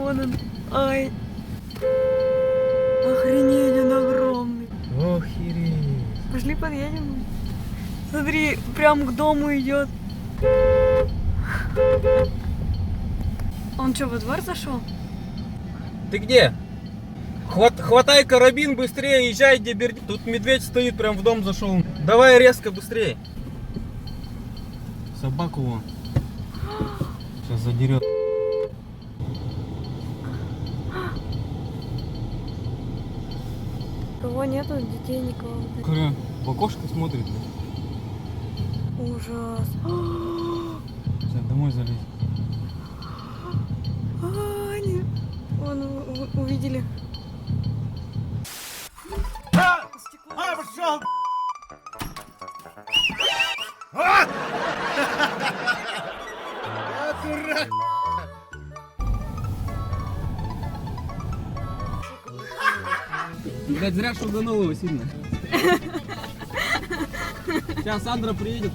Вон он. Ай. Охренеть, он огромный. Охереть. Пошли подъедем. Смотри, прям к дому идет. Он что, во двор зашел? Ты где? Хватай карабин, быстрее езжай, где Бердик. Тут медведь стоит, прям в дом зашел. Давай резко, быстрее. Собаку вон. Сейчас задерет. Кого нету, детей никого. Кры, в окошко смотрит. Ужас. Сейчас домой залезь. Они вон увидели. Пошел! Дурак! Блять, зря шуганул его сильно. Сейчас Сандра приедет.